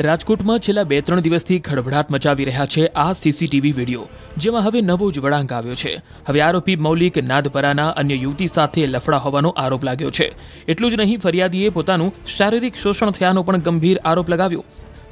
રાજકોટમાં છેલ્લા 2-3 દિવસથી ખળભળાટ મચાવી રહ્યા છે આ સીસીટીવી વિડીયો, જેમાં હવે નવો જ વળાંક આવ્યો છે। હવે આરોપી મૌલિક નાદપરાના અન્ય યુવતી સાથે લફડા હોવાનો આરોપ લાગ્યો છે। એટલું જ નહીં, ફરિયાદીએ પોતાનું શારીરિક શોષણ થયાનો પણ ગંભીર આરોપ લગાવ્યો।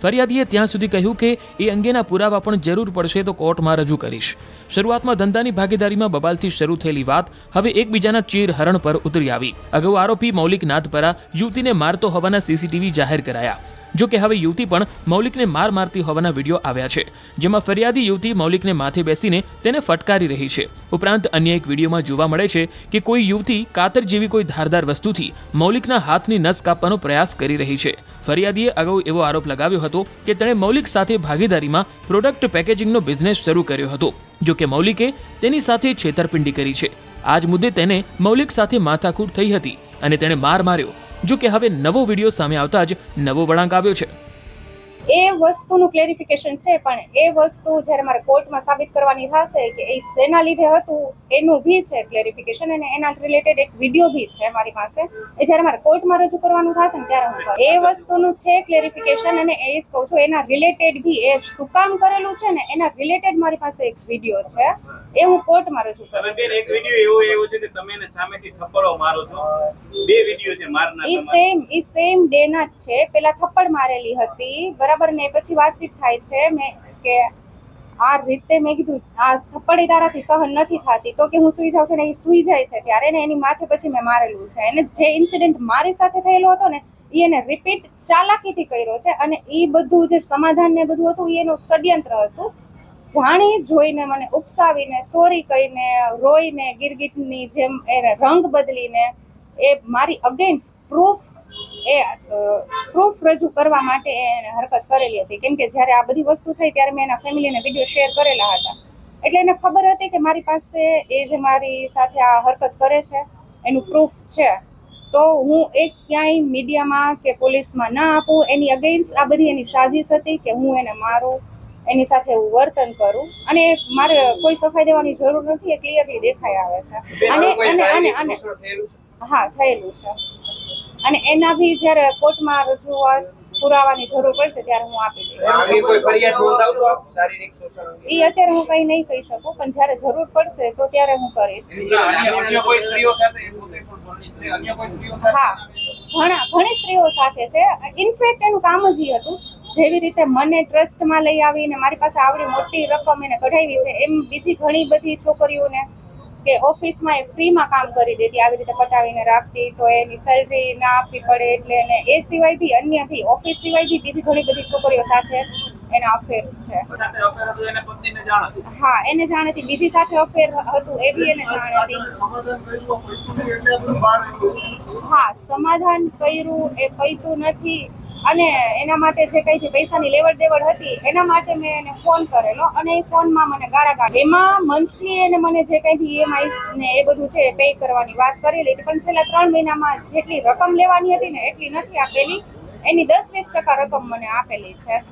ફરિયાદીએ ત્યાં સુધી કહ્યું કે એ અંગેના પુરાવા પણ જરૂર પડશે તો કોર્ટમાં રજૂ કરીશ। શરૂઆતમાં ધંધાની ભાગીદારીમાં બબાલથી શરૂ થયેલી વાત હવે એકબીજાના ચીરહરણ પર ઉતરી આવી। અગાઉ આરોપી મૌલિક નાદપરા યુવતીને મારતો હોવાના સીસીટીવી જાહેર કરાયા। જો કે હવે યુવતી પણ મૌલિકને મારતી હોવાના વિડીયો આવ્યા છે, જેમાં ફરિયાદી યુવતી મૌલિકને માથે બેસીને તેને ફટકારી રહી છે। ઉપરાંત અન્ય એક વિડીયોમાં જોવા મળે છે કે કોઈ યુવતી કાતર જેવી કોઈ ધારદાર વસ્તુથી મૌલિકના હાથની નસ કાપવાનો પ્રયાસ કરી રહી છે। ફરિયાદીએ અગાઉ એવો આરોપ લગાવ્યો હતો કે તેણે મૌલિક સાથે ભાગીદારીમાં પ્રોડક્ટ પેકેજિંગનો બિઝનેસ શરૂ કર્યો હતો। જો કે મૌલિકે તેની સાથે છેતરપિંડી કરી છે। આ જ મુદ્દે તેને મૌલિક સાથે માથાકૂટ થઈ હતી અને તેણે માર્યો। જો કે હવે નવો વિડીયો સામે આવતા જ નવો વળાંક આવ્યો છે। એ વસ્તુનું ક્લેરિફિકેશન છે, પણ એ વસ્તુ જ્યારે મારે કોર્ટમાં સાબિત કરવાની થશે કે એ શેના લીધે હતું એનું ભી છે ક્લેરિફિકેશન, અને એના રિલેટેડ એક વિડીયો ભી છે મારી પાસે। એ જ્યારે મારે કોર્ટમાં રજૂ કરવાનું થશે ને ત્યારે હું એ વસ્તુનું છે ક્લેરિફિકેશન, અને એ જ કહું છું એના રિલેટેડ ભી એ શું કામ કરેલું છે ને એના રિલેટેડ મારી પાસે એક વિડીયો છે, એ હું કોર્ટમાં રજૂ કરીશ। એક વિડીયો એવો છે કે તમે એને સામેથી થપ્પડો મારો છો, બે વિડીયો છે મારના। ઈ સેમ ડે ના જ છે। પેલા થપ્પડ મારેલી હતી, બરાબર ને, પછી વાતચીત થાય છે મેં કે આ રીતે મેં કીધું આ થપ્પડ તારાથી સહન નથી થતી, તો કે હું સુઈ જાઉં છું ને એ સુઈ જાય છે ત્યારે ને એની માથે પછી મેં મારેલું છે। એને જે ઇન્સિડન્ટ મારી સાથે થયેલો હતો ને એ એને રિપીટ ચાલાકીથી કર્યો છે, અને એ બધું જે સમાધાન ને બધું હતું એનું ષડયંત્ર હતું। જાણી જોઈને મને ઉપસાવીને સોરી કહીને રોઈને ગિરગિટની જેમ એને રંગ બદલીને એ મારી અગેન્સ્ટ પ્રૂફ રજૂ કરવા માટે એને હરકત કરેલી હતી। કેમ કે જ્યારે આ બધી વસ્તુ થઈ ત્યારે મેં એના ફેમિલીને વિડીયો શેર કરેલા હતા, એટલે એને ખબર હતી કે મારી પાસે એ જે મારી સાથે આ હરકત કરે છે એનું પ્રૂફ છે, તો હું એક ક્યાંય મીડિયામાં કે પોલીસમાં ના આપું। એની અગેન્સ્ટ આ બધી એની સાજિશ હતી કે હું એને મારું, એની સાથે હું વર્તન કરું, અને મારે કોઈ સફાઈ દેવાની જરૂર નથી, એ ક્લિયરલી દેખાઈ આવે છે। હા, થયેલું છે, અને એના ભી જ્યારે કોર્ટમાં રજૂઆત પુરાવાની જરૂર પડશે ત્યારે હું આપી દઈશ। એ અત્યારે હું કઈ નહીં કહી શકું, પણ જ્યારે જરૂર પડશે તો ત્યારે હું કરીશ। હા, ઘણી સ્ત્રીઓ સાથે છે। ઇનફેક્ટ એનું કામ જ એ હતું, જેવી રીતે મને ટ્રસ્ટમાં લઈ આવીને મારી પાસે આવડી મોટી રકમ એને કઢાવી છે, એમ બીજી ઘણી બધી છોકરીઓને કે ઓફિસમાં એ ફ્રીમાં કામ કરી દેતી, આવી રીતે પટાવીને રાખતી, તો એની સેલરી ના આપવી પડે એટલે એને એ સિવાય બી અન્ય બી ઓફિસ સિવાય બી બીજી ઘણી બધી છોકરીઓ સાથે એના અફેર્સ છે। હા, એને જાણ હતી, બીજી સાથે અફેર હતું એ બી એને જાણ હતી। હા, સમાધાન કર્યું, એ પૈતું નથી, અને એના માટે જે કઈ પૈસાની લેવડ દેવડ હતી એના માટે મેં એને ફોન કરેલો, અને એ ફોનમાં મને ગાળા એમાં મંથલી એને મને જે કઈ બી EMIs ને એ બધું છે પે કરવાની વાત કરેલી હતી, પણ છેલ્લા 3 મહિનામાં જેટલી રકમ લેવાની હતી ને એટલી નથી આપેલી, એની 10-20% રકમ મને આપેલી છે।